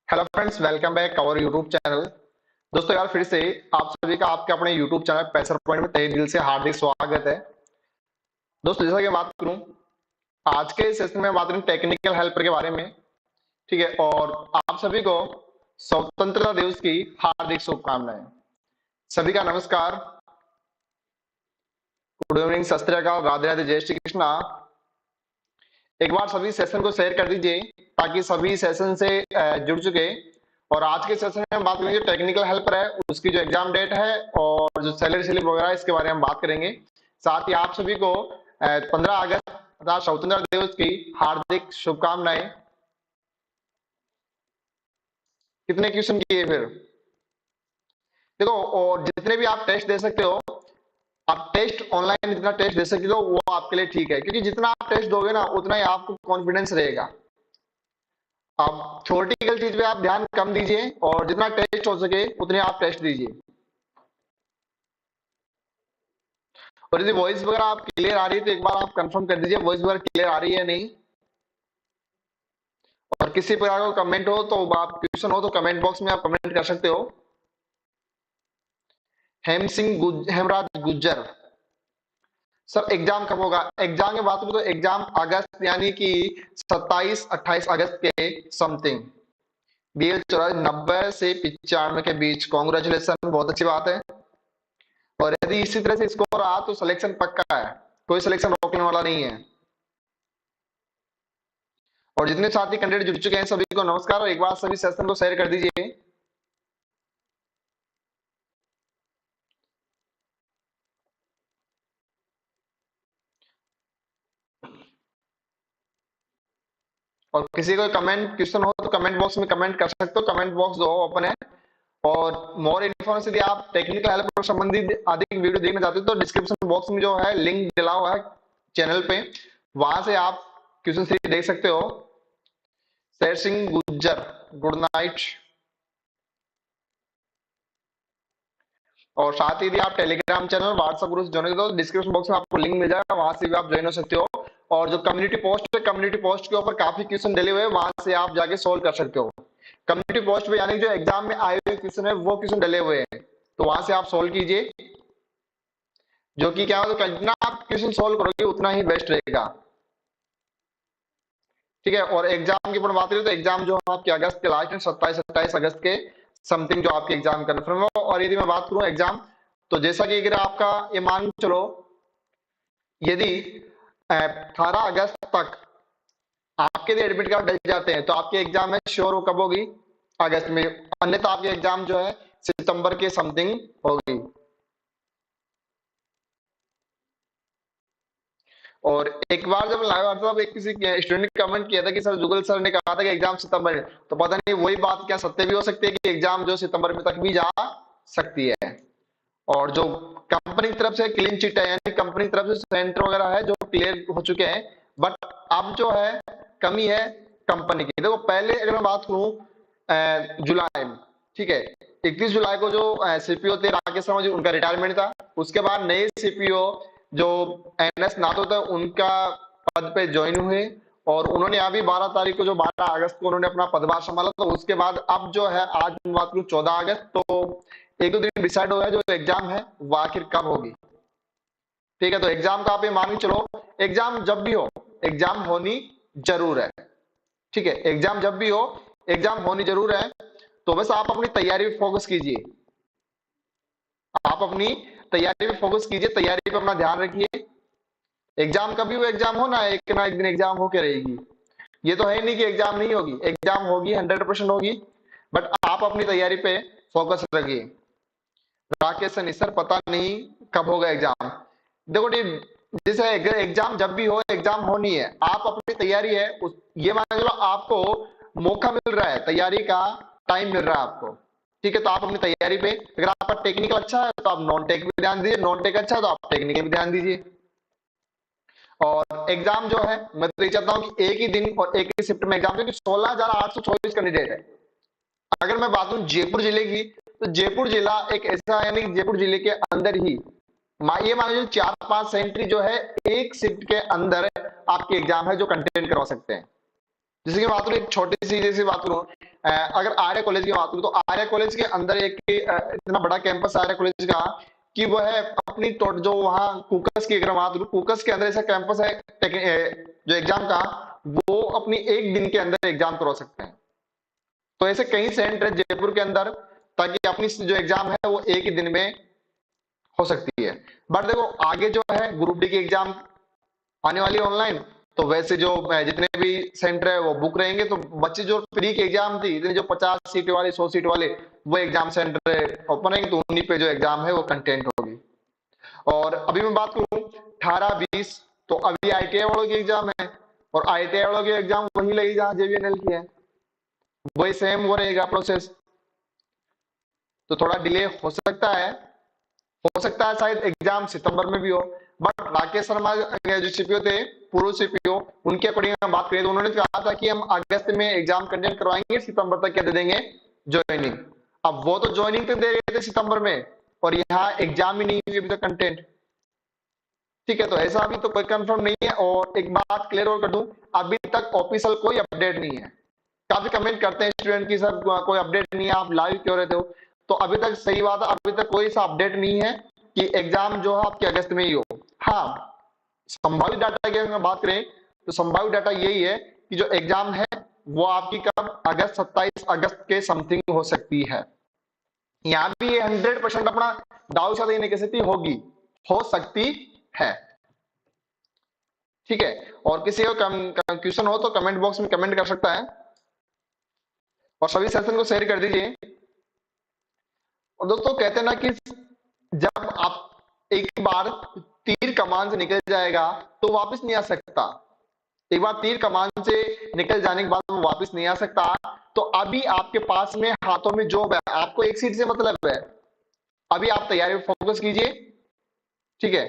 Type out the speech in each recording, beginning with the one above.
Hello friends, welcome back our YouTube channel. दोस्तों यार, फिर से आप सभी का आपके अपने यूट्यूब चैनल पैसर पॉइंट में तहे दिल से हार्दिक स्वागत है। दोस्तों, जैसा कि बात करूं, आज के सेशन में बात करें टेक्निकल हेल्पर के बारे में। ठीक है, और आप सभी को स्वतंत्रता दिवस की हार्दिक शुभकामनाएं। सभी का नमस्कार, गुड इवनिंग, सत श्री अकाल, राधे राधे, जय श्री कृष्णा। एक बार सभी सेशन को शेयर कर दीजिए ताकि सभी सेशन से जुड़ चुके। और आज के सेशन में हम बात करेंगे टेक्निकल हेल्पर है, उसकी जो एग्जाम डेट है और जो सैलरी स्लिप वगैरह है, इसके बारे में हम बात करेंगे। साथ ही आप सभी को 15 अगस्त तथा स्वतंत्रता दिवस की हार्दिक शुभकामनाएं। कितने क्वेश्चन किए फिर? देखो, और जितने भी आप टेस्ट दे सकते हो, आप टेस्ट ऑनलाइन जितना टेस्ट दे सकते हो वो आपके लिए ठीक है, क्योंकि जितना आप टेस्ट दोगे ना उतना ही आपको कॉन्फिडेंस रहेगा। आप थ्योरेटिकल चीज पे आप ध्यान कम दीजिए और जितना टेस्ट हो सके उतने आप टेस्ट दीजिए। और यदि वॉइस वगैरह आप क्लियर आ रही है तो एक बार आप कंफर्म कर दीजिए वॉइस वगैरह क्लियर आ रही है नहीं। और किसी प्रकार का कमेंट हो तो आप क्वेश्चन हो तो कमेंट बॉक्स में आप कमेंट कर सकते हो। हेमराज गुज्जर सर, एग्जाम कब होगा? एग्जाम की बात करूं तो एग्जाम अगस्त यानी कि 27-28 अगस्त के समथिंग। BL 94 से 95 के बीच। कॉन्ग्रेचुलेसन, बहुत अच्छी बात है। और यदि इसी तरह से स्कोर रहा तो सिलेक्शन पक्का है, कोई सिलेक्शन रोकने वाला नहीं है। और जितने साथी कैंडिडेट जुड़ चुके हैं सभी को नमस्कार, और एक बार सभी सेशन को शेयर कर दीजिए। और किसी को कमेंट क्वेश्चन हो तो कमेंट बॉक्स में कमेंट कर सकते हो, कमेंट बॉक्स जो ओपन है। और मोर इन्फॉर्मेशन यदि आप टेक्निकल हेल्प संबंधित अधिक वीडियो देखना चाहते हो तो डिस्क्रिप्शन बॉक्स में जो है लिंक डला हुआ है चैनल पे, वहां से आप क्वेश्चन सीरीज देख सकते हो। Sher Singh Gujjar, good night. और साथ ही यदि आप Telegram channel WhatsApp group join करते हो तो डिस्क्रिप्शन बॉक्स में आपको लिंक मिल जाएगा, वहां से भी आप ज्वाइन हो सकते हो। और जो कम्युनिटी पोस्ट है, कम्युनिटी पोस्ट के ऊपर काफी क्वेश्चन डले हुए हैं, वहां से आप जाके सोल्व कर सकते हो। कम्युनिटी पोस्ट पे यानी जो एग्जाम में आए हुए क्वेश्चन है वो क्वेश्चन डले हुए हैं, तो वहां से आप सोल्व कीजिए। जो कि क्या होगा, जितना आप क्वेश्चन सोल्व करोगे उतना ही बेस्ट रहेगा। ठीक है, और एग्जाम की बात करें तो एग्जाम जो आपके अगस्त के लास्ट में 27-28 अगस्त के समथिंग जो आपके एग्जाम कन्फर्म हो। और यदि मैं बात करूं एग्जाम, तो जैसा कि अगर आपका ये मान चलो, यदि 18 अगस्त तक आपके लिए एडमिट कार्ड डल जाते हैं तो आपके एग्जाम है श्योर हो कब होगी? अगस्त में। अन्यथा आपके एग्जाम जो है सितंबर के समथिंग होगी। और एक बार जब लाइव व्हाट्सएप एक किसी स्टूडेंट ने कमेंट किया था कि सर जुगल सर ने कहा था कि एग्जाम सितंबर में, तो पता नहीं वही बात क्या सत्य भी हो सकती है कि एग्जाम जो सितंबर में तक भी जा सकती है। और जो कंपनी की तरफ से क्लीन चिट है, यानी कंपनी की तरफ से सेंटर वगैरह है जो क्लियर हो चुके हैं, बट अब जो है कमी है कंपनी की। देखो, पहले अगर मैं बात करूं जुलाई में, ठीक है, 31 जुलाई को जो सीपीओ थे राकेश शर्मा जी, उनका रिटायरमेंट था। उसके बाद नए सीपीओ जो NS नाथो थे उनका पद पे ज्वाइन हुए, और उन्होंने अभी 12 तारीख को, जो 12 अगस्त को उन्होंने अपना पदभार संभाला। तो उसके बाद अब जो है आज बात करूं 14 अगस्त, तो एक दो दिन डिसाइड हो गया जो एग्जाम है वो आखिर कब होगी। ठीक है, तो एग्जाम का आप ये मान के चलो, एग्जाम जब भी हो एग्जाम होनी जरूर है। ठीक है, एग्जाम जब भी हो एग्जाम होनी जरूर है। तो बस आप अपनी तैयारी पे फोकस कीजिए, आप अपनी तैयारी पे फोकस कीजिए, तैयारी पे अपना ध्यान रखिए। एग्जाम कभी वो एग्जाम हो ना एक दिन एग्जाम होके रहेगी। ये तो है नहीं कि एग्जाम नहीं होगी, एग्जाम होगी, 100% होगी। बट आप अपनी तैयारी पे फोकस रखिए। राकेश सनी सर, पता नहीं कब होगा एग्जाम। देखो जी, जैसे एग्जाम जब भी हो एग्जाम होनी है, आप अपनी तैयारी है ये मान लो आपको मौका मिल रहा है, तैयारी का टाइम मिल रहा है आपको। ठीक है, तो आप अपनी तैयारी पे, अगर आपका टेक्निकल अच्छा है तो आप नॉन टेक भी ध्यान दीजिए, नॉन टेक अच्छा है तो आप टेक्निकल भी ध्यान दीजिए। और एग्जाम जो है मैं तो ये चाहता हूँ कि एक ही दिन और एक ही शिफ्ट में एग्जाम, क्योंकि 16,824 कैंडिडेट है। अगर मैं बात करूं जयपुर जिले की, तो जयपुर जिला एक ऐसा है, यानी कि जयपुर जिले के अंदर ही ये मान लीजिए 4-5 सेंट्री जो है एक शिफ्ट के अंदर आपके एग्जाम है जो कंटेंट करवा सकते हैं। जैसे कि बात करूं एक छोटी सी जैसी बात करूं, अगर आर्य कॉलेज की बात करूं तो आर्य कॉलेज के अंदर एक इतना बड़ा कैंपस आर्य कॉलेज का कि वो है अपनी जो वहाँ कुकस की अगर बात करूं, कुकस के अंदर ऐसा कैंपस है जो एग्जाम का, वो अपनी एक दिन के अंदर एग्जाम करवा सकते हैं। तो ऐसे कई सेंटर है जयपुर के अंदर, ताकि अपनी जो एग्जाम है वो एक ही दिन में हो सकती है। बट देखो आगे जो है ग्रुप डी की एग्जाम आने वाली ऑनलाइन, तो वैसे जो जितने भी सेंटर है वो बुक रहेंगे, तो बच्चे जो प्री की एग्जाम थी इतने जो 50 सीट वाले 100 सीट वाले वो एग्जाम सेंटर ओपन रहेंगे, तो उन्हीं पे जो एग्जाम है वो कंटेंट होगी। और अभी मैं बात करूं 18-20, तो अभी आईटीआई वालों की एग्जाम है, और आईटीआई वालों की एग्जाम वही लगी जहां जेवीएनएल की है, वही सेम वो रहेगा प्रोसेस। तो थोड़ा डिले हो सकता है शायद एग्जाम सितंबर में भी हो। बट राकेश शर्मा जो सीपीओ थे, पूर्व सीपीओ, उनके अकॉर्डिंग हम बात करें तो उन्होंने कहा था कि हम अगस्त में एग्जाम कंडक्ट करवाएंगे, सितंबर तक क्या दे देंगे ज्वाइनिंग। अब वो तो ज्वाइनिंग तक दे रहे थे सितंबर में, और यहाँ एग्जाम ही नहीं हुई अभी तक कंटेंट। ठीक है, तो ऐसा अभी तो कोई कंफर्म नहीं है। और एक बात क्लियर और कर दूं, अभी तक ऑफिशियल कोई अपडेट नहीं है। काफी कमेंट करते हैं स्टूडेंट की सर कोई अपडेट नहीं है, आप लाइव क्यों रहते हो। तो अभी तक सही बात है, अभी तक कोई सा अपडेट नहीं है कि एग्जाम जो है आपके अगस्त में ही हो। हाँ, संभावित डाटा की अगर बात करें तो संभावित डाटा यही है कि जो एग्जाम है वो आपकी कब अगस्त 27 अगस्त के समथिंग हो सकती है। यहां भी ये 100% अपना दाव शादी नहीं कह सकती, होगी, हो सकती है। ठीक है, और किसी को कंफ्यूजन हो तो कमेंट बॉक्स में कमेंट कर सकता है, और सभी सेशन को शेयर कर दीजिए। और दोस्तों कहते हैं ना कि जब आप एक बार तीर कमान से निकल जाएगा तो वापस नहीं आ सकता। एक बार तीर कमान से निकल जाने के बाद वो वापस नहीं आ सकता। तो अभी आपके पास में हाथों में जॉब है, आपको एक सीट से मतलब है, अभी आप तैयारी में फोकस कीजिए। ठीक है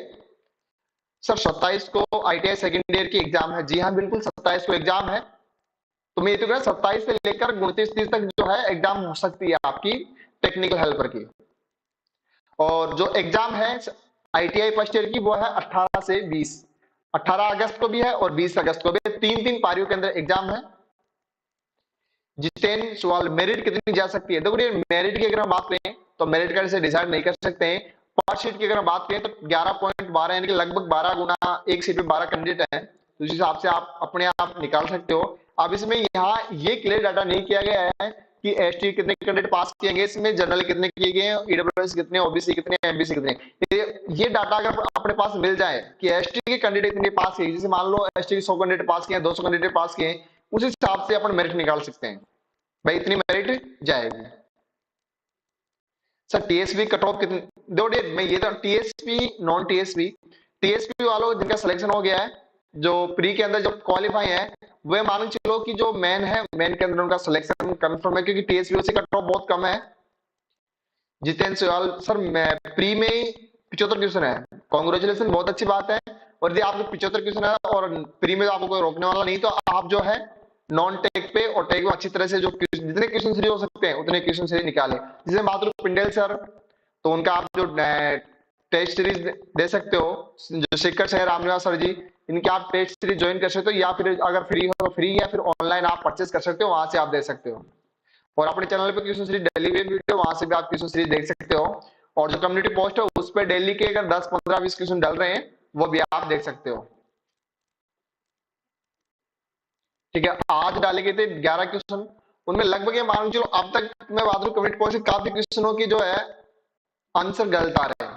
सर, 27 को आईटीआई सेकेंड ईयर की एग्जाम है। जी हाँ बिल्कुल, 27 को एग्जाम है। तो मैं ये तो कह 27 से लेकर 29-30 तक जो है एग्जाम हो सकती है आपकी टेक्निकल हेल्पर की। और जो एग्जाम है आईटीआई फर्स्ट ईयर की वो है 18 से 20, 18 अगस्त को भी है और 20 अगस्त को भी है। 3 पारियों के अंदर एग्जाम है। जितेन सवाल मेरिट कितनी जा सकती है, देखो ये मेरिट की अगर हम बात करें तो मेरिट का से डिसाइड नहीं कर सकते हैं। पर सीट की अगर हम बात करें तो 11.12 यानी कि लगभग 12 गुना, एक सीट में 12 कैंडिडेट है, तो उस हिसाब से आप अपने आप निकाल सकते हो। अब इसमें यहाँ ये क्लियर डाटा नहीं किया गया है कि एसटी कितने कैंडिडेट पास किए, इसमें जनरल कितने किए गए, ईडब्ल्यूएस कितने, ओबीसी कितने, एमबीसी कितने। ये डाटा अगर अपने पास मिल जाए कि एसटी के कैंडिडेट इतने पास किए, जैसे मान लो एसटी के 100 कैंडिडेट पास किए, 200 कैंडिडेट पास किए, उस हिसाब से अपन मेरिट निकाल सकते हैं, भाई इतनी मेरिट जाएगी। सर टीएसपी कट ऑफ कितनी, दो डेट में ये था टीएसपी नॉन टीएसपी। टीएसपी वालों जिनका सिलेक्शन हो गया है, जो प्री के अंदर जो क्वालिफाई है, वे मान चलो कि जो मेन है, मेन के अंदर उनका सिलेक्शन कंफर्म है, क्योंकि टीएसपी से कट ऑफ बहुत कम है। जितेंद्र सवाल सर मैं प्री में 75 क्वेश्चन है, कॉन्ग्रेचुलेशन, बहुत अच्छी बात है। और यदि आपको 75 क्वेश्चन है और प्री में आपको कोई रोकने वाला नहीं, तो आप जो है नॉन टेक पे और टेक में अच्छी तरह से जो जितने क्वेश्चन सीरीज हो सकते हैं उतने क्वेश्चन सीरीज निकाले। जैसे माधुर पिंडेल सर, तो उनका आप जो टेस्ट सीरीज दे सकते हो, जो शेखर शहर रामनिवास सर जी, इनके आप टेस्ट सीरीज ज्वाइन कर सकते हो, या फिर अगर फ्री हो तो फ्री, या फिर ऑनलाइन आप परचेस कर सकते हो, वहां से आप दे सकते हो। और अपने चैनल पे क्वेश्चन सीरीज डेली वीडियो, वहां से भी आप क्वेश्चन सीरीज देख सकते हो। और जो कम्युनिटी पोस्ट है उस पर डेली के अगर 10 15 20 क्वेश्चन डल रहे हैं, वो भी आप देख सकते हो। ठीक है, आज डाले गए थे 11 क्वेश्चन, उनमें लगभग ये मान चलो अब तक मैं बात करूं कमेंट पॉइंट से काफी क्वेश्चनों की जो है आंसर गलत आ रहे हैं।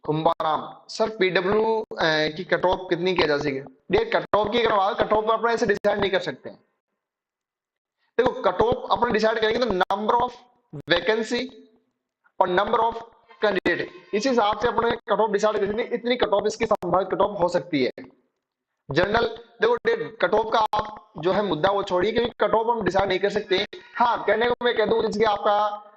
कुंभाराम सर पीडब्ल्यू की कट ऑफ कितनी की जा सके, ये कट ऑफ की अगर कट ऑफ अपने ऐसे डिसाइड नहीं कर सकते हैं। देखो कट ऑफ अपने डिसाइड करेंगे तो नंबर ऑफ वैकेंसी और नंबर ऑफ कैंडिडेट, इस हिसाब से अपने कट ऑफ डिसाइड करेंगे, इतनी कट ऑफ इसकी संभावित कट ऑफ हो सकती है। जनरल देखो कट ऑफ का आप जो है मुद्दा वो छोड़िए, क्योंकि कट ऑफ हम डिसाइड नहीं कर सकते। हाँ कहने को मैं कह दूं, जैसे कि आपका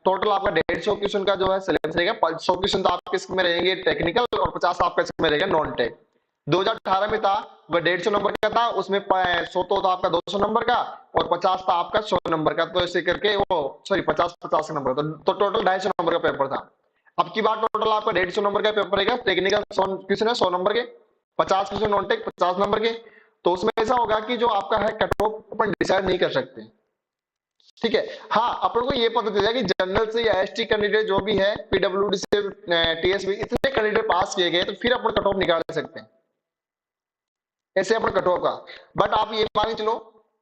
टोटल आपका 150 क्वेश्चन का जो है सिलेबस रहेगा, 100 क्वेश्चन तो आपके इसमें रहेंगे टेक्निकल, और 50 आपका इसमें रहेगा नॉन टेक। 2018 में था वह 150 नंबर का था, उसमें 100 तो था आपका 200 नंबर का, और 50 था आपका 100 नंबर का, तो ऐसे करके वो सॉरी 50 नंबर का, तो टोटल 250 नंबर का पेपर था। अब की बार टोटल आपका 150 नंबर का पेपर रहेगा, टेक्निकल 100 क्वेश्चन है 100 नंबर के, 50% नॉन टेक 50 नंबर के। तो उसमें ऐसा होगा कि जो आपका है कट ऑफ अपन डिसाइड नहीं कर सकते। ठीक है। हाँ, अपन को ये पता चलेगा कि जनरल से या एसटी कैंडिडेट जो भी है, पीडब्ल्यूडी से टीएसबी, इतने कैंडिडेट पास किए गए तो फिर अपन कट ऑफ निकाल सकते हैं, ऐसे अपन कट ऑफ का। बट आप ये मान के चलो,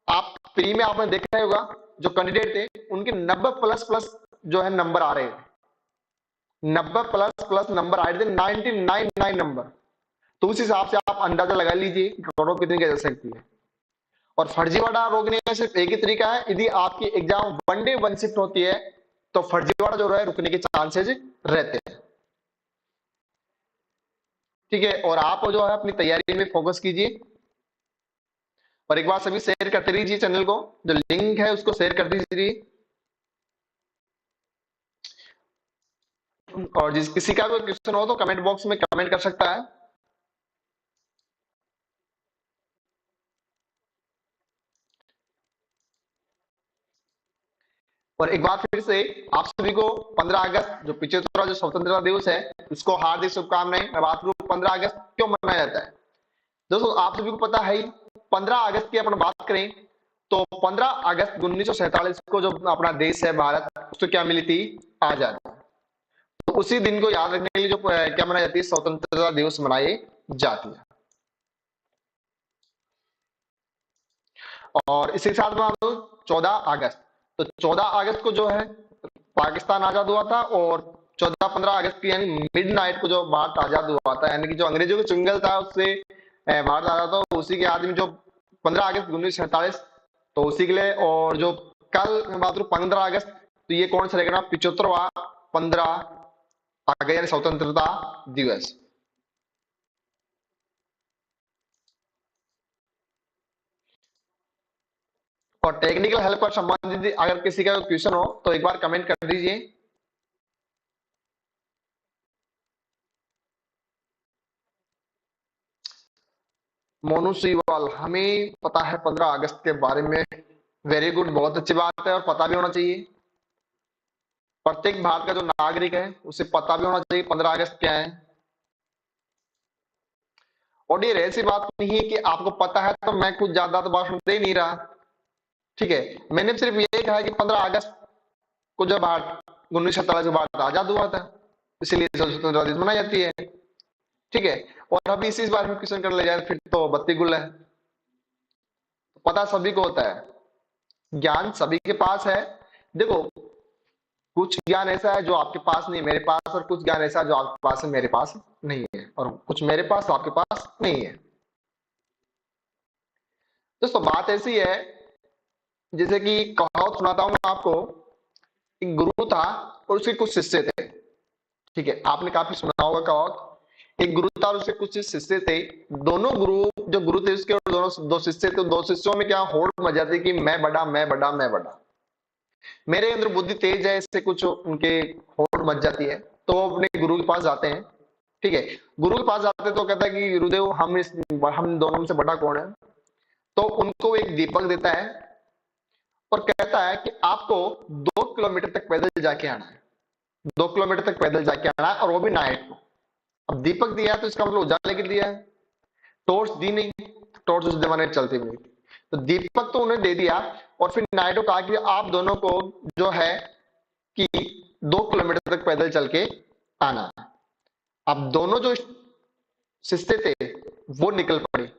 आप प्री में आपने देखा ही होगा, जो कैंडिडेट थे उनके 90 प्लस प्लस जो है नंबर आ रहे थे, 90 प्लस प्लस नंबर आए थे, 99 नंबर। तो उस हिसाब से आप अंदाजा लगा लीजिए कि कट ऑफ कितनी जा सकती है। और फर्जीवाड़ा रोकने का सिर्फ एक ही तरीका है, यदि आपकी एग्जाम वनडे वन शिफ्ट होती है तो फर्जीवाड़ा जो है रुकने के चांसेस रहते हैं। ठीक है। और आप जो है अपनी तैयारी में फोकस कीजिए, और एक बार सभी शेयर करते रहिए चैनल को, जो लिंक है उसको शेयर कर दीजिए। और जिस किसी का कोई क्वेश्चन हो तो कमेंट बॉक्स में कमेंट कर सकता है। और एक बार फिर से आप सभी को 15 अगस्त जो 75वां जो स्वतंत्रता दिवस है, उसको हार्दिक शुभकामनाएं। मैं बात करूं 15 अगस्त क्यों मनाया जाता है, दोस्तों आप सभी को पता है ही। 15 अगस्त की अपन बात करें तो 15 अगस्त 1947 को जो अपना देश है भारत, उसको क्या मिली थी, आजादी। तो उसी दिन को याद रखने के लिए जो क्या मनाई जाती है, स्वतंत्रता दिवस मनाई जाती है। और इसी के साथ में 14 अगस्त, तो 14 अगस्त को जो है पाकिस्तान आजाद हुआ था, और 14-15 अगस्त की यानी मिडनाइट को जो भारत आजाद हुआ था, यानी कि जो अंग्रेजों का चुंगल था उससे भारत आजाद था, उसी के याद में जो 15 अगस्त 1947, तो उसी के लिए। और जो कल मैं बात करूं 15 अगस्त, तो ये कौन सा रहेगा, 75वां 15 अगस्त यानी स्वतंत्रता दिवस। और टेक्निकल हेल्प पर संबंधित अगर किसी का क्वेश्चन हो तो एक बार कमेंट कर दीजिए। मोनू सीवाल, हमें पता है 15 अगस्त के बारे में। वेरी गुड, बहुत अच्छी बात है, और पता भी होना चाहिए। प्रत्येक भारत का जो नागरिक है उसे पता भी होना चाहिए 15 अगस्त क्या है। और ये ऐसी बात नहीं है कि आपको पता है तो मैं कुछ ज्यादा तो भाषण दे नहीं रहा। ठीक है। मैंने सिर्फ ये कहा कि 15 अगस्त को जब भारत 1947 में भारत आजाद हुआ था, इसलिए स्वतंत्रता दिवस मनाई जाती है। ठीक है। और अभी इसी बारे में क्वेश्चन कर ले जाए फिर तो बत्ती गुल है। पता सभी को होता है, ज्ञान सभी के पास है। देखो, कुछ ज्ञान ऐसा है जो आपके पास नहीं है, मेरे पास, और कुछ ज्ञान ऐसा है जो आपके पास है, मेरे पास नहीं है, और कुछ मेरे पास तो आपके पास नहीं है। दोस्तों बात ऐसी है, जैसे कि कहावत सुनाता हूं मैं आपको। एक गुरु था और उसके कुछ शिष्य थे। ठीक है, आपने काफी सुना होगा कहावत। एक गुरु था और उसके कुछ शिष्य थे। दोनों गुरु, जो गुरु थे उसके, और दोनों दो शिष्य थे, दो शिष्यों में क्या होड़ मच जाती कि मैं बड़ा, मैं बड़ा, मैं बड़ा, मेरे अंदर बुद्धि तेज है, इससे कुछ उनके होड़ मच जाती है। तो वो अपने गुरु के पास जाते हैं। ठीक है। गुरु के पास जाते हैं तो कहता है कि गुरुदेव, हम दोनों में से बड़ा कौन है। तो उनको एक दीपक देता है और कहता है कि आपको 2 किलोमीटर तक पैदल जाके आना है, 2 किलोमीटर तक पैदल जाके आना है, और वो भी नाइट को। अब दीपक दिया तो इसका मतलब उजाले के दिया है, टॉर्च दी नहीं, टॉर्च उस जमाने में चलती नहीं। तो दीपक तो उन्हें दे दिया, और फिर नाइट को कहा कि आप दोनों को जो है कि 2 किलोमीटर तक पैदल चल के आना है। अब दोनों जो शिष्य थे वो निकल पड़े।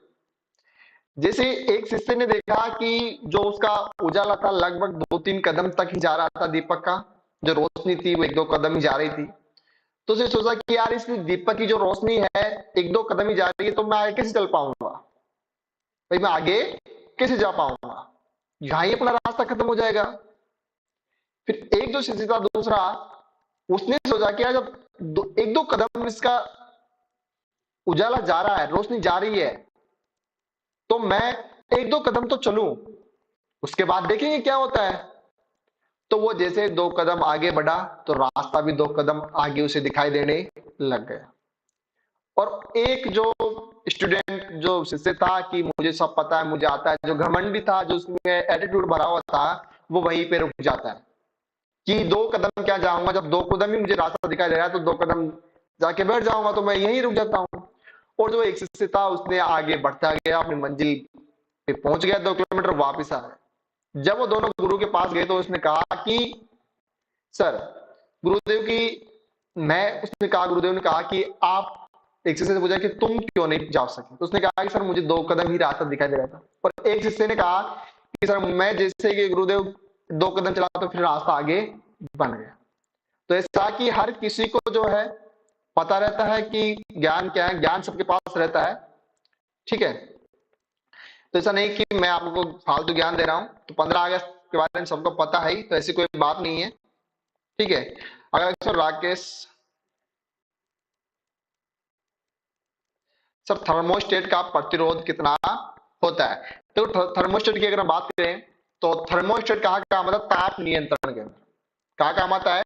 जैसे एक शिष्य ने देखा कि जो उसका उजाला था लगभग 2-3 कदम तक ही जा रहा था, दीपक का जो रोशनी थी वो 1-2 कदम ही जा रही थी। तो उसने सोचा कि यार इस दीपक की जो रोशनी है 1-2 कदम ही जा रही है, तो मैं आगे कैसे चल पाऊंगा, भाई मैं आगे कैसे जा पाऊंगा, यहां ही अपना रास्ता खत्म हो जाएगा। फिर एक जो शिष्य था दूसरा, उसने सोचा कि यार जब 1-2 कदम इसका उजाला जा रहा है, रोशनी जा रही है, तो मैं 1-2 कदम तो चलूं, उसके बाद देखेंगे क्या होता है। तो वो जैसे 2 कदम आगे बढ़ा तो रास्ता भी 2 कदम आगे उसे दिखाई देने लग गया। और एक जो स्टूडेंट, जो शिष्य था कि मुझे सब पता है, मुझे आता है, जो घमंडी था, जो उसमें एटीट्यूड भरा हुआ था, वो वहीं पे रुक जाता है कि 2 कदम क्या जाऊंगा, जब 2 कदम ही मुझे रास्ता दिखाई दे रहा है तो 2 कदम जाके बैठ जाऊंगा, तो मैं यहीं रुक जाता हूं। और जो एक शिष्य था उसने आगे बढ़ता गया, अपनी मंजिल पे पहुंच गया, 2 किलोमीटर वापिस आया। जब वो दोनों गुरु के पास गए तो उसने कहा कि सर, गुरुदेव की मैं उसने कहा गुरुदेव ने कहा कि आप एक शिष्य से पूछा कि तुम क्यों नहीं जा सके? तो उसने कहा कि सर मुझे 2 कदम ही रास्ता दिखाई दे रहा था। और एक शिष्य ने कहा कि सर मैं जैसे कि गुरुदेव 2 कदम चला तो फिर रास्ता आगे बन गया। तो ऐसा कि हर किसी को जो है पता रहता है कि ज्ञान क्या है, ज्ञान सबके पास रहता है, ठीक है? तो ऐसा नहीं कि मैं आपको फालतू ज्ञान दे रहा हूं। तो 15 अगस्त के बारे में सबको पता है ही, तो ऐसी कोई बात नहीं है, ठीक है? अगर सर राकेश सर थर्मोस्टेट का प्रतिरोध कितना होता है? तो थर्मोस्टेट की अगर हम बात करें तो थर्मोस्टेट कहाँ का मतलब ताप नियंत्रण केंद्र, कहाँ काम आता है?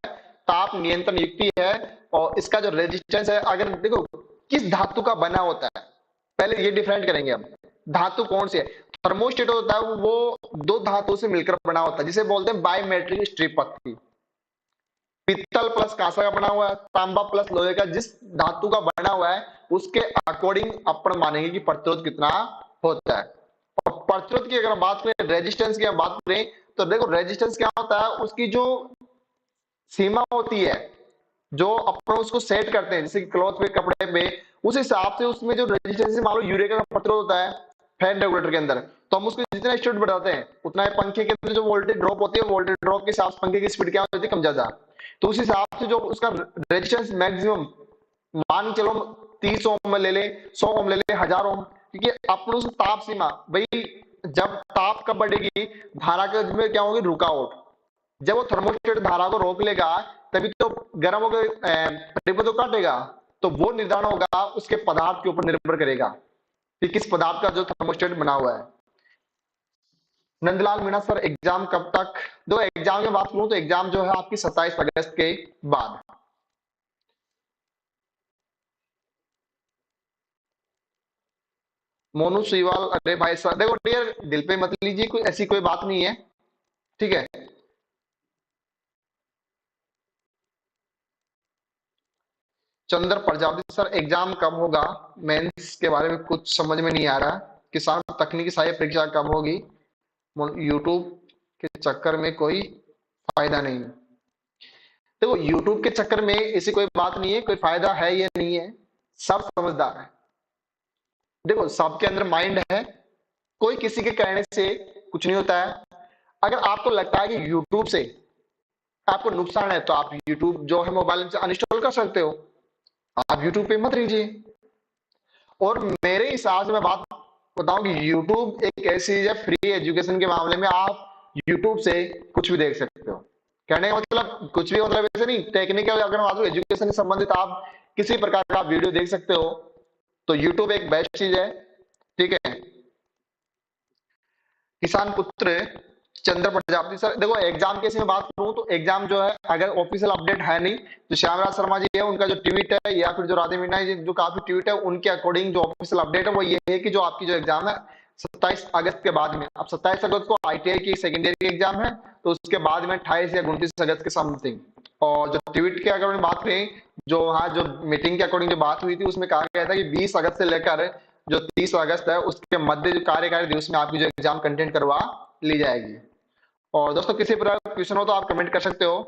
ताप नियंत्रण युक्ति है। और इसका जो रेजिस्टेंस है, अगर देखो किस धातु का बना होता है, पहले ये डिफरेंट करेंगे हम, धातु कौन सी है। थर्मोस्टेट होता है वो 2 धातु से मिलकर बना होता है, जिसे बोलते हैं बायोमेट्रिक स्ट्रिप पत्ती। पित्तल प्लस कांसा का बना हुआ है, तांबा प्लस लोहे का, जिस धातु का बना हुआ है उसके अकॉर्डिंग अपन मानेंगे कि प्रतिरोध कितना होता है। और प्रतिरोध की अगर हम बात करें, रेजिस्टेंस की हम बात करें, तो देखो रेजिस्टेंस क्या होता है, उसकी जो सीमा होती है, जो अपन उसको सेट करते हैं, जैसे क्लॉथ पे, कपड़े पे, उस हिसाब से उसमें जो रेजिस्टेंस, मान लो यूरिया का प्रतिरोध होता है फैन रेगुलेटर के अंदर, तो हम उसको जितना स्पीड बढ़ाते हैं उतना ही पंखे के अंदर जो वोल्टेज ड्रॉप होती है, वोल्टेज ड्रॉप के हिसाब से पंखे की स्पीड क्या होती है, कम ज्यादा। तो उस हिसाब से जो उसका रेजिस्टेंस मैक्सिमम, मान के चलो 30 ओम में ले ले, 100 ओम ले ले, 1000 ओम, क्योंकि अपन उस ताप सीमा भाई, जब ताप कब बढ़ेगी, धारा के में क्या होगी, रुकावट। जब वो थर्मोस्टेट धारा को रोक लेगा तभी तो गर्म होकर परिपथ को काटेगा। तो वो निर्धारण होगा उसके पदार्थ के ऊपर निर्भर करेगा कि किस पदार्थ का जो थर्मोस्टेट बना हुआ है। नंदलाल मीणा सर, एग्जाम कब तक? दो एग्जाम की बात करूं तो एग्जाम जो है आपकी 27 अगस्त के बाद। मोनू सीवाल, अरे भाई सर देखो डियर, दिल पे मत लीजिए, कोई ऐसी कोई बात नहीं है, ठीक है? चंद्र प्रजापति सर, एग्जाम कब होगा? मेंस के बारे में कुछ समझ में नहीं आ रहा। किसान तकनीकी सहायक परीक्षा कब होगी? यूट्यूब के चक्कर में कोई फायदा नहीं। देखो यूट्यूब के चक्कर में ऐसी कोई बात नहीं है, कोई फायदा है या नहीं है, सब समझदार है। देखो सबके अंदर माइंड है, कोई किसी के कहने से कुछ नहीं होता है। अगर आपको लगता है कि यूट्यूब से आपको नुकसान है तो आप यूट्यूब जो है मोबाइल से अनइंस्टॉल कर सकते हो, आप यूट्यूब पे मत रहिए। और मेरे हिसाब से मैं बात बताऊं कि यूट्यूब एक ऐसी चीज है, फ्री एजुकेशन के मामले में आप यूट्यूब से कुछ भी देख सकते हो। कहने का मतलब कुछ भी मतलब ऐसे नहीं, टेक्निकल अगर बात हो एजुकेशन से संबंधित आप किसी प्रकार का वीडियो देख सकते हो, तो यूट्यूब एक बेस्ट चीज है, ठीक है? किसान पुत्र चंद्र प्रजापति सर, देखो एग्जाम की मैं बात करूं तो एग्जाम जो है अगर ऑफिशियल अपडेट है नहीं, तो श्यामराज शर्मा जी है, उनका जो ट्वीट है या फिर जो राधे मीना जी जो काफी ट्वीट है, उनके अकॉर्डिंग जो ऑफिशियल अपडेट है वो ये है कि जो आपकी जो एग्जाम है 27 अगस्त के बाद में। अब 27 अगस्त को आईटीआई की सेकेंड ईयर की एग्जाम है, तो उसके बाद में 28 या 29 अगस्त के समथिंग। और जो ट्वीट के अगर बात करें, जो वहां जो मीटिंग के अकॉर्डिंग जो बात हुई थी उसमें कहा गया था कि 20 अगस्त से लेकर जो 30 अगस्त है उसके मध्य जो कार्यकारी दिवस में आपकी जो एग्जाम कंटेंट करवा ली जाएगी। और दोस्तों किसी प्रकार का क्वेश्चन हो तो आप कमेंट कर सकते हो।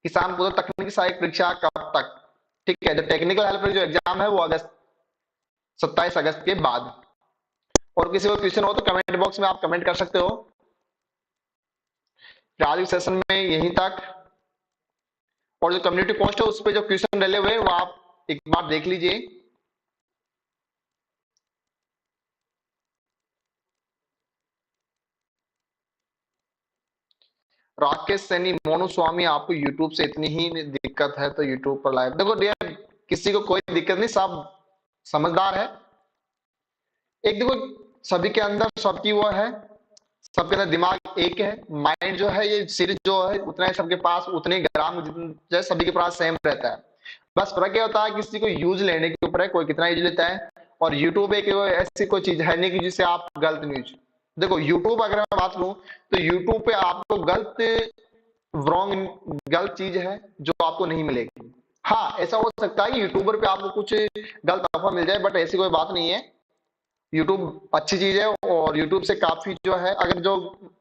किसान पूर्व तकनीकी सहायक परीक्षा कब तक? ठीक है, जो टेक्निकल हेल्पर जो एग्जाम है वो अगस्त 27 अगस्त के बाद। और किसी को क्वेश्चन हो तो कमेंट बॉक्स में आप कमेंट कर सकते हो। आज के सेशन में यहीं तक। और जो कम्युनिटी पोस्ट है उस पर जो क्वेश्चन डले हुए वो आप एक बार देख लीजिए। राकेश सैनी, मोनू स्वामी, आपको यूट्यूब से इतनी ही दिक्कत है तो यूट्यूब पर लाइव देखो डियर, किसी को कोई दिक्कत नहीं, सब समझदार है। एक देखो सभी के अंदर सबकी वो है, सबके अंदर दिमाग एक है, माइंड जो है ये सिर जो है उतना ही सबके पास, उतने ग्राम जो है सभी के पास सेम रहता है। बस फर्क क्या होता है किसी को यूज लेने के ऊपर है, कोई कितना यूज लेता है। और यूट्यूब एक ऐसी कोई चीज है नहीं कि जिससे आप गलत न्यूज, देखो यूट्यूब अगर मैं बात करूं तो यूट्यूब पे आपको गलत, रॉन्ग, गलत चीज है जो आपको नहीं मिलेगी। हाँ, ऐसा हो सकता है कि यूट्यूबर पे आपको कुछ गलत अफ़वाह मिल जाए, बट ऐसी कोई बात नहीं है। यूट्यूब अच्छी चीज़ है और यूट्यूब से काफ़ी जो है, अगर जो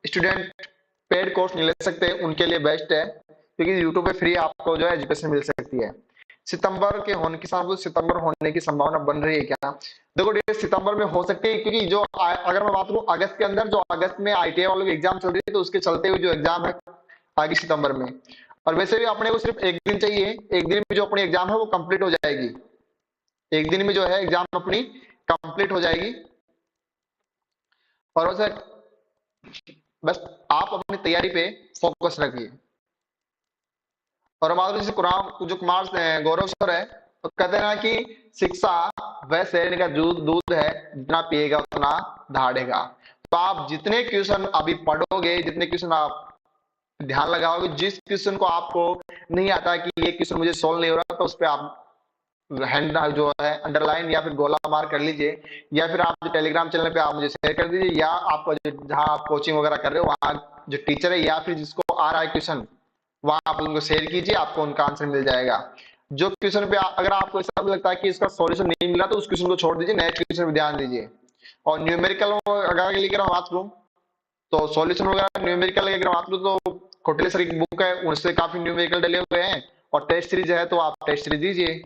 स्टूडेंट पेड कोर्स नहीं ले सकते उनके लिए बेस्ट है, क्योंकि यूट्यूब पे फ्री आपको जो है एजुकेशन मिल सकती है। सितंबर के होने के साथ सितंबर होने की संभावना बन रही है क्या? देखो डेट सितंबर में हो सकती है, क्योंकि जो अगर मैं बात करूँ अगस्त के अंदर, जो अगस्त में आईटीआई वालों की एग्जाम चल रही है, तो उसके चलते हुए जो एग्जाम है आगे सितंबर में। और वैसे भी अपने को सिर्फ 1 दिन चाहिए, 1 दिन में जो अपनी एग्जाम है वो कंप्लीट हो जाएगी। 1 दिन में जो है एग्जाम अपनी कंप्लीट हो जाएगी। और वैसे बस आप अपनी तैयारी पे फोकस रखिए। और हमारे जैसे कुरान जो कुमार गौरव सर है, तो कहते हैं ना कि शिक्षा वह शेरनी का दूध दूध है, जितना पिएगा उतना दहाड़ेगा। तो आप जितने क्वेश्चन अभी पढ़ोगे, जितने क्वेश्चन आप ध्यान लगाओगे, जिस क्वेश्चन को आपको नहीं आता कि ये क्वेश्चन मुझे सोल्व नहीं हो रहा, तो उस पर आप हैंड जो है अंडरलाइन या फिर गोला मार कर लीजिए, या फिर आप जो टेलीग्राम चैनल पे आप मुझे शेयर कर दीजिए, या आपको जो जहां आप कोचिंग वगैरह कर रहे हो वहां जो टीचर है या फिर जिसको आ रहा है क्वेश्चन, वहां आप उनको शेयर कीजिए, आपको उनका आंसर मिल जाएगा। जो क्वेश्चन पे अगर आपको ऐसा लगता है कि इसका सॉल्यूशन नहीं मिला, तो उस क्वेश्चन को छोड़ दीजिए, नेक्स्ट क्वेश्चन पे ध्यान दीजिए। और न्यूमेरिकल अगर लेकर हम बात करूं, तो सॉल्यूशन वगैरह न्यूमेरिकल अगर बात करूं, तो कोटले सर की बुक है, उनसे काफी न्यूमेरिकल डले हुए हैं। और टेस्ट सीरीज है, तो आप टेस्ट सीरीज दीजिए।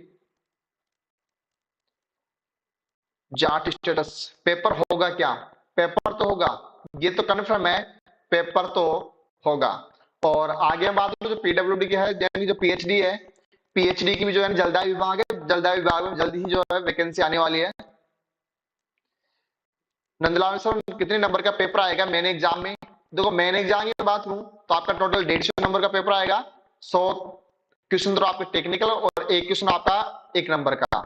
जाट स्टेटस पेपर होगा क्या? पेपर तो होगा, ये तो कन्फर्म है, पेपर तो होगा। और आगे हम बात करें जो पीडब्ल्यूडी की है, यानी जो पीएचडी है, पीएचडी की भी जो है जलदाय विभाग है, जलदाय विभाग में जल्द ही जो है वैकेंसी आने वाली है। नंदलाल सर कितने नंबर का पेपर आएगा मेन एग्जाम में? देखो मेन एग्जाम की बात करूं तो आपका टोटल 150 नंबर का पेपर आएगा। 100 क्वेश्चन तो आपके टेक्निकल और एक क्वेश्चन आपका 1 नंबर का,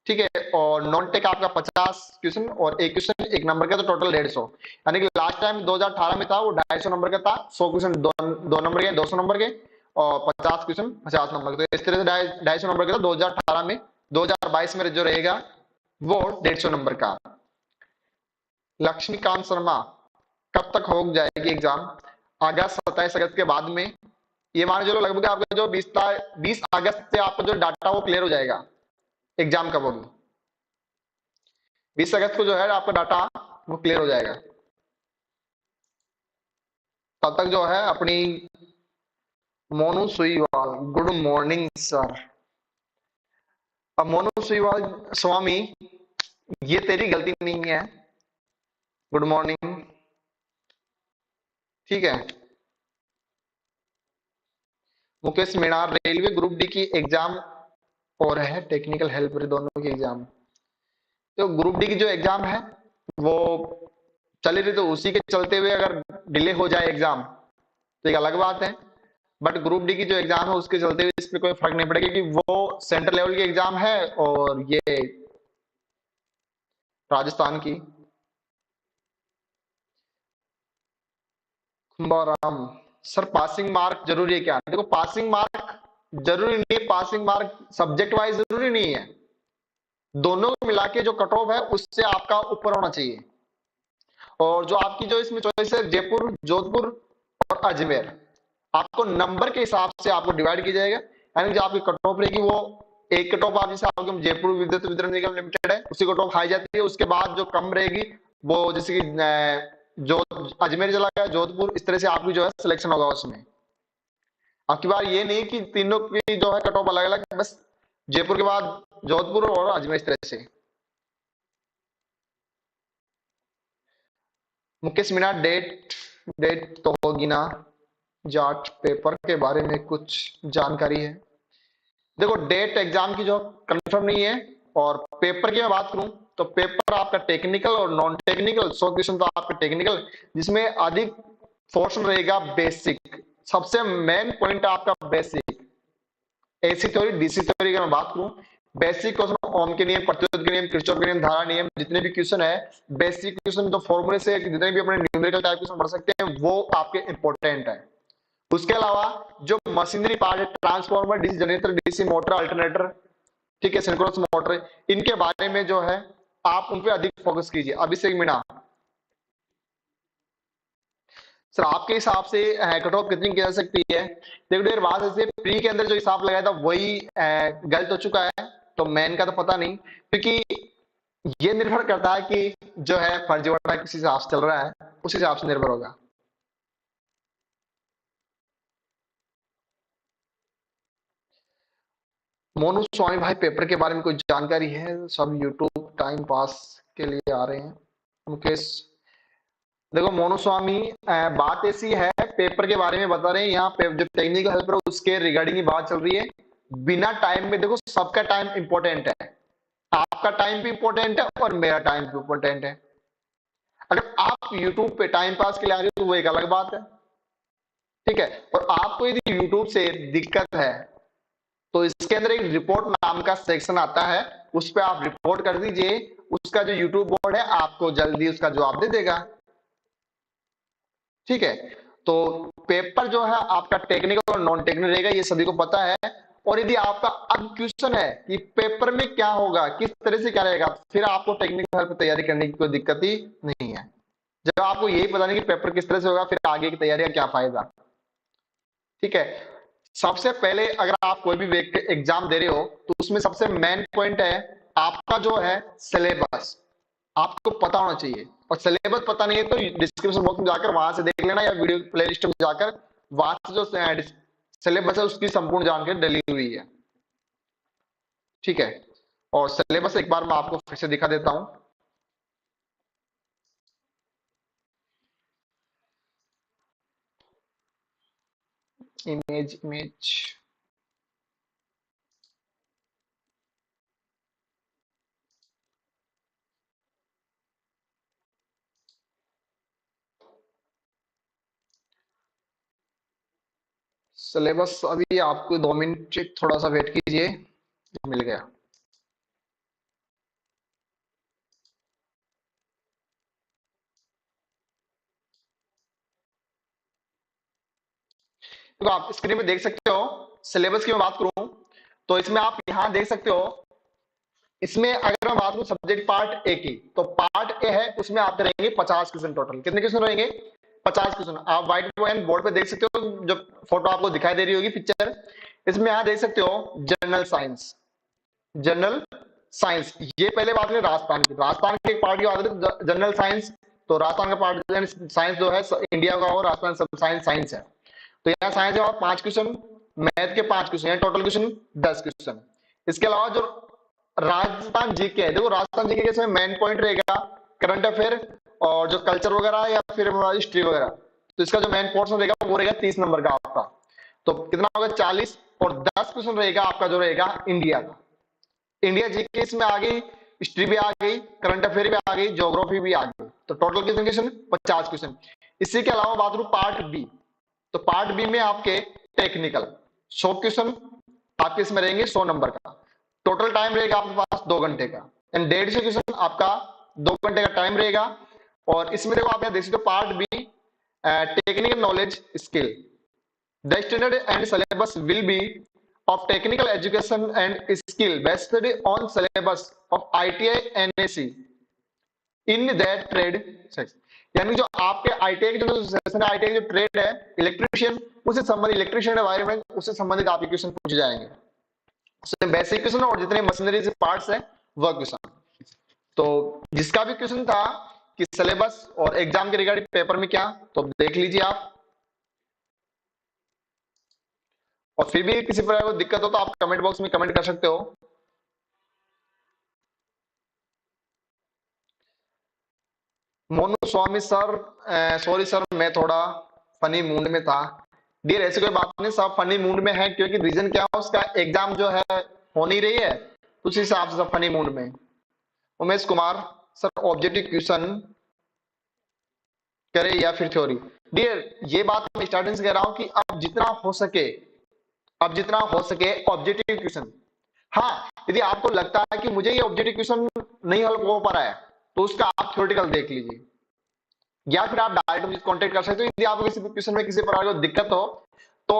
ठीक है। और नॉन टेक आपका 50 क्वेश्चन और एक क्वेश्चन 1 नंबर का, तो टोटल 150। यानी कि लास्ट टाइम 2018 में था वो 250 नंबर का था। 100 क्वेश्चन 2 नंबर के, 200 नंबर के, और 50 क्वेश्चन 50 नंबर के, तो इस तरह से 250 नंबर का था 2018 में। 2022 में जो रहेगा वो 150 नंबर का। लक्ष्मीकांत शर्मा कब तक हो जाएगी एग्जाम? अगस्त, 27 अगस्त के बाद में। ये मान चलो लगभग आपका जो 20 अगस्त से आपका जो डाटा वो क्लियर हो जाएगा। एग्जाम कब होगी? 20 अगस्त को जो है आपका डाटा वो क्लियर हो जाएगा। तब तक जो है अपनी मोनू सुईवाल, गुड मॉर्निंग सर। अब मोनू सुईवाल स्वामी, ये तेरी गलती नहीं है, गुड मॉर्निंग, ठीक है। Mukesh Meena, railway group D की एग्जाम और है टेक्निकल हेल्पर दोनों की एग्जाम। तो ग्रुप डी की जो एग्जाम है वो चल रही, तो उसी के चलते हुए अगर डिले हो जाए एग्जाम तो एक अलग बात है। बट ग्रुप डी की जो एग्जाम है उसके चलते हुए इस पे कोई फर्क नहीं पड़ेगा, क्योंकि वो सेंट्रल लेवल की एग्जाम है और ये राजस्थान की। कुंभाराम सर, पासिंग मार्क जरूरी है क्या? देखो पासिंग मार्क जरूरी नहीं है, पासिंग मार्क सब्जेक्ट वाइज जरूरी नहीं है। दोनों को मिला के जो कट ऑफ है उससे आपका ऊपर होना चाहिए। और जो आपकी जो इसमें चॉइस है जयपुर, जोधपुर और अजमेर, आपको नंबर के हिसाब से आपको डिवाइड किया जाएगा। यानी जो आपकी कट ऑफ रहेगी वो एक कट ऑफ आप जैसे आपके जयपुर विद्युत वितरण निगम लिमिटेड है उसी कट ऑफ खाई जाती है। उसके बाद जो कम रहेगी वो जैसे कि जो अजमेर चला गया, जोधपुर, इस तरह से आपकी जो है सिलेक्शन होगा उसमें। आपकी बार ये नहीं कि तीनों की जो है कट ऑफ अलग अलग, बस जयपुर के बाद जोधपुर और अजमेर, इस तरह से। मुकेश मीना, डेट डेट तो होगी ना? जाट पेपर के बारे में कुछ जानकारी है? देखो डेट एग्जाम की जो कंफर्म नहीं है। और पेपर की मैं बात करूं तो पेपर आपका टेक्निकल और नॉन टेक्निकल, 100 क्वेश्चन तो आपका टेक्निकल, जिसमें अधिक पोर्शन रहेगा बेसिक। सबसे मेन पॉइंट आपका basic. AC theory, DC theory की मैं बात करूं, बेसिक क्वेश्चन, ओम के नियम, प्रतिरोध के नियम, किरचॉफ के नियम, धारा नियम, जितने भी क्वेश्चन है बेसिक क्वेश्चन, जो फॉर्मूले से जितने भी अपने न्यूमेरिकल टाइप क्वेश्चन पढ़ सकते हैं वो आपके इंपॉर्टेंट है। उसके अलावा जो मशीनरी पार्ट है, transformer, DC generator, DC motor, alternator, ठीक है, सिंक्रोनस मोटर, इनके बारे में जो है आप उन पे अधिक फोकस कीजिए। अभिषेक मीणा, सर आपके हिसाब से कट ऑफ कितनी की जा सकती है? देखो यार, बात ऐसे प्री के अंदर जो हिसाब लगाया था वही गलत हो चुका है, तो मेन का तो पता नहीं, क्योंकि ये निर्भर करता है कि जो है फर्जीवाड़ा किस हिसाब से चल रहा है, उस हिसाब से निर्भर होगा। मोनू स्वामी भाई, पेपर के बारे में कोई जानकारी है? सब यूट्यूब टाइम पास के लिए आ रहे हैं। मुकेश, देखो मोनू स्वामी, बात ऐसी है, पेपर के बारे में बता रहे हैं यहाँ पे, जो टेक्निकल हेल्पर उसके रिगार्डिंग ही बात चल रही है। बिना टाइम में, देखो सबका टाइम इंपॉर्टेंट है, आपका टाइम भी इंपॉर्टेंट है और मेरा टाइम भी इंपॉर्टेंट है। अगर आप यूट्यूब पे टाइम पास के लिए आ रहे हो तो वो एक अलग बात है, ठीक है। और आपको यदि यूट्यूब से दिक्कत है तो इसके अंदर एक रिपोर्ट नाम का सेक्शन आता है, उस पर आप रिपोर्ट कर दीजिए, उसका जो यूट्यूब बोर्ड है आपको जल्दी उसका जवाब दे देगा, ठीक है। तो पेपर जो है आपका टेक्निकल और नॉन टेक्निकल रहेगा, ये सभी को पता है। और यदि आपका अब क्वेश्चन है कि पेपर में क्या होगा, किस तरह से क्या रहेगा, फिर आपको टेक्निकल हेल्प तैयारी करने की कोई दिक्कत ही नहीं है। जब आपको यही पता नहीं कि पेपर किस तरह से होगा, फिर आगे की तैयारी का क्या फायदा, ठीक है। सबसे पहले अगर आप कोई भी एग्जाम दे रहे हो तो उसमें सबसे मेन पॉइंट है आपका जो है सिलेबस, आपको पता होना चाहिए। और सिलेबस पता नहीं है तो डिस्क्रिप्शन बॉक्स में जाकर वहां से देख लेना, या वीडियो प्लेलिस्ट में जाकर वहां से जो सिलेबस है उसकी संपूर्ण जानकारी डली हुई है, ठीक है। और सिलेबस एक बार मैं आपको फिर से दिखा देता हूं। इमेज इमेज, सिलेबस अभी आपको 2 मिनट थोड़ा सा वेट कीजिए, मिल गया। तो आप स्क्रीन पे देख सकते हो, सिलेबस की मैं बात करूं तो इसमें आप यहां देख सकते हो, इसमें अगर मैं बात करूं सब्जेक्ट पार्ट ए की, तो पार्ट ए है उसमें आपके रहेंगे 50 क्वेश्चन टोटल। कितने क्वेश्चन रहेंगे? 50 क्वेश्चन। आप व्हाइट बोर्ड पे देख सकते हो, जब फोटो आपको दिखाई दे रही होगी पिक्चर, इसमें यहां देख सकते हो जनरल साइंस, जनरल साइंस। ये पहले बात करें राजस्थान की, राजस्थान के एक पार्ट की बात करें जनरल साइंस, तो राजस्थान का पार्ट साइंस जो है इंडिया का, और राजस्थान सब साइंस साइंस है। तो यहाँ साइंस जवाब 5 क्वेश्चन, मैथ के 5 क्वेश्चन, टोटल क्वेश्चन 10 क्वेश्चन। इसके अलावा जो राजस्थान जीके है, देखो राजस्थान जीके के इसमें मेन पॉइंट रहेगा करंट अफेयर और जो कल्चर वगैरह या फिर हिस्ट्री वगैरह, तो इसका जो मेन पोर्शन रहेगा वो रहेगा 30 नंबर का आपका। तो कितना होगा? 40। और 10 क्वेश्चन रहेगा आपका जो रहेगा इंडिया का, इंडिया जीके इसमें आ गई, हिस्ट्री भी आ गई, करंट अफेयर भी आ गई, ज्योग्राफी भी आ गई, तो टोटल कितने क्वेश्चन? 50 क्वेश्चन। इसी के अलावा बात करूं पार्ट बी, तो पार्ट बी में आपके टेक्निकल 100 क्वेश्चन आपके इसमें रहेंगे 100 नंबर का। टोटल टाइम रहेगा आपके पास 2 घंटे का, एंड 150 क्वेश्चन आपका 2 घंटे का टाइम रहेगा। और इसमें देखो आप यहाँ देख सकते हो part B, technical knowledge skill, the standard and syllabus will be of technical education and skill based on syllabus of ITI NAC in that trade section। यानी जो आपके आईटीआई के जो सेशन है, आईटीआई जो ट्रेड है इलेक्ट्रीशियन, उससे संबंधित इलेक्ट्रीशियन एनवायरमेंट, उससे संबंधित आपके क्वेश्चन पूछे जाएंगे, उससे बेसिक क्वेश्चन और जितने मशीनरी से पार्ट्स है वह क्वेश्चन। तो जिसका भी क्वेश्चन था कि सिलेबस और एग्जाम के रिगार्डिंग पेपर में क्या, तो देख लीजिए आप। और फिर भी किसी प्रकार को दिक्कत हो तो आप कमेंट बॉक्स में कमेंट कर सकते हो। मोनू स्वामी सर, सॉरी सर, मैं थोड़ा फनी मूड में था। डियर ऐसी कोई बात नहीं, सब फनी मूड में है, क्योंकि रीजन क्या है, उसका एग्जाम जो है हो नहीं रही है, तो उस हिसाब से सब फनी मूड में। Umesh Kumar sir, objective question करे या फिर थ्योरी? डियर ये बात मैं स्टार्टिंग से कह रहा हूं कि अब जितना हो सके, अब जितना हो सके ऑब्जेक्टिव क्वेश्चन। हाँ, यदि आपको लगता है कि मुझे ये ऑब्जेक्टिव क्वेश्चन नहीं हल हो पा रहा है, तो उसका आप थ्योरेटिकल देख लीजिए, या फिर आप डायरेक्ट मुझे कांटेक्ट कर सकते हो। यदि आपको किसी क्वेश्चन में किसी प्रकार की दिक्कत हो तो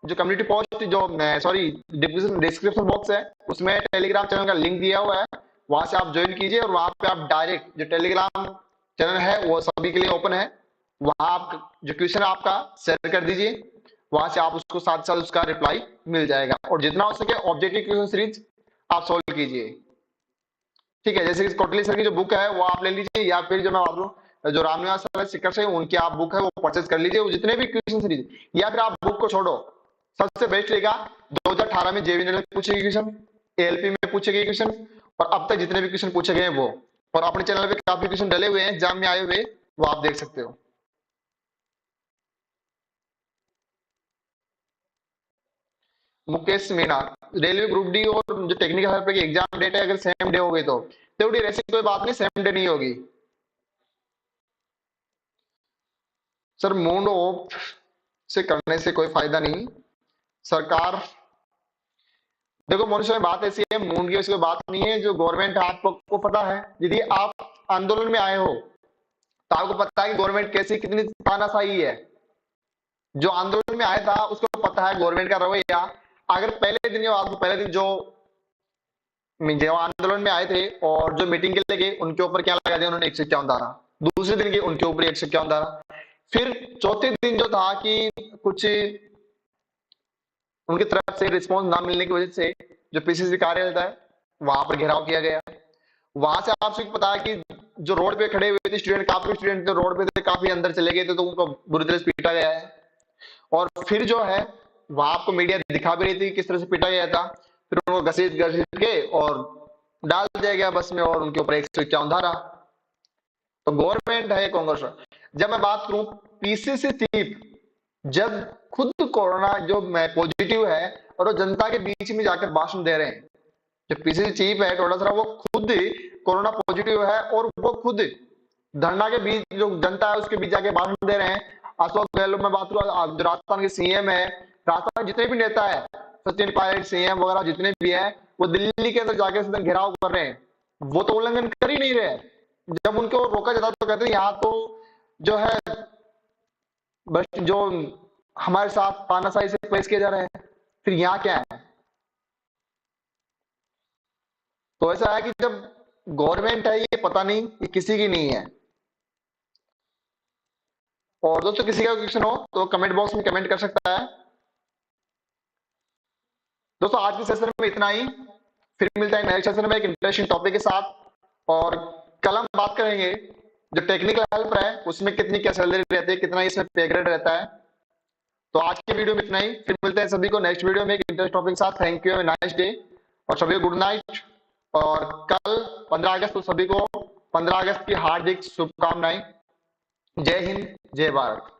जो कम्युनिटी पोस्ट, जो सॉरी डिस्क्रिप्शन बॉक्स है, उसमें टेलीग्राम चैनल का लिंक दिया हुआ है, वहां से आप ज्वाइन कीजिए, और वहां पे आप डायरेक्ट, जो टेलीग्राम चैनल है वो सभी के लिए ओपन है, वहां आप जो क्वेश्चन है आपका शेयर कर दीजिए, वहां से आप उसको साथ साथ उसका रिप्लाई मिल जाएगा। और जितना हो सके ऑब्जेक्टिव क्वेश्चन सीरीज आप सोल्व कीजिए, ठीक है। जैसे कि कोटली सर की जो बुक है वो आप ले लीजिए, या फिर जो मैं बात करूं जो रामनिवास सर शिखर से उनकी आप बुक है वो परचेज कर लीजिए, वो जितने भी क्वेश्चन सीरीज, या फिर आप बुक को छोड़ो, सबसे बेस्ट लेगा 2018 में जेईई में पूछे गए क्वेश्चन, एएलपी में पूछे गए क्वेश्चन, और अब तक जितने भी क्वेश्चन पूछे गए हैं वो, और अपने चैनल पे काफी क्वेश्चन डले हुए हैं एग्जाम में आए हुए, वो आप देख सकते हो। Mukesh Meena, railway group D और जो टेक्निकल हेल्पर की एग्जाम डेट है अगर सेम डे हो गई तो तेवड़ी ऐसी कोई बात नहीं, सेम डे नहीं होगी सर। मूड ऑफ से करने से कोई फायदा नहीं सरकार। देखो मनुष्य में बात ऐसी है, मूड की वैसी कोई बात नहीं है, जो गवर्नमेंट है आपको पता है, यदि आप आंदोलन में आए हो तो आपको पता है कि गवर्नमेंट कैसी कितनी तानाशाही है। जो आंदोलन में आया था उसको पता है गवर्नमेंट का रवैया। अगर पहले दिन आपको पहले दिन जो आंदोलन में आए थे और जो मीटिंग के लिए गए उनके ऊपर क्या लगा दिया उन्होंने 151 धारा, दूसरे दिन के उनके ऊपर 151 धारा, फिर चौथे दिन जो था कि कुछ उनकी तरफ से रिस्पॉन्स ना मिलने की वजह से जो पीसीसी कार्यालय है वहां पर घेराव किया गया। वहां से आपसे पता है कि जो रोड पे खड़े हुए थे स्टूडेंट, काफी स्टूडेंट जो रोड पे थे काफी अंदर चले गए थे, तो उनको बुरी तरह से पीटा गया है। और फिर जो है वहां आपको मीडिया दिखा भी रही थी किस तरह से पीटा गया था, फिर उनको घसीट घसीट के और डाल दिया गया बस में, और उनके ऊपर 151 धारा। तो गवर्नमेंट है कांग्रेस। जब मैं बात करूं पीसीसी चीफ, जब खुद कोरोना जो पॉजिटिव है और वो जनता के बीच में जाकर भाषण दे रहे हैं, जो पीसीसी चीफ है टोडा सर वो खुद कोरोना पॉजिटिव है और वो खुद धरना के बीच जो जनता है उसके बीच जाके भाषण दे रहे हैं। अशोक गहलोत में बात करूं जो राजस्थान के सीएम है, राजस्थान जितने भी नेता है, सचिन पायलट सीएम वगैरह जितने भी है, वो दिल्ली के अंदर जाके घेराव कर रहे हैं, वो तो उल्लंघन कर ही नहीं रहे। जब उनको रोका जाता तो कहते हैं यहाँ तो जो है बस जो हमारे साथ तानाशाही से पेश किया जा रहा है, फिर यहाँ क्या है। तो ऐसा है कि जब गवर्नमेंट है ये पता नहीं ये किसी की नहीं है। और दोस्तों किसी का क्वेश्चन हो तो कमेंट बॉक्स में कमेंट कर सकता है। दोस्तों आज के सेशन में इतना ही, फिर मिलता है नेक्स्ट सेशन में एक इंटरेस्टिंग टॉपिक के साथ। और कल हम बात करेंगे जो टेक्निकल हेल्प है उसमें कितनी क्या सैलरी रहती है, कितना इसमें पे ग्रेड रहता है। तो आज की वीडियो में इतना ही, फिर मिलते हैं सभी को नेक्स्ट वीडियो में एक इंटरेस्टिंग टॉपिक के साथ। थैंक यू, नाइस डे, और सभी को गुड नाइट। और कल 15 अगस्त तो सभी को 15 अगस्त की हार्दिक शुभकामनाएं। जय हिंद, जय भारत।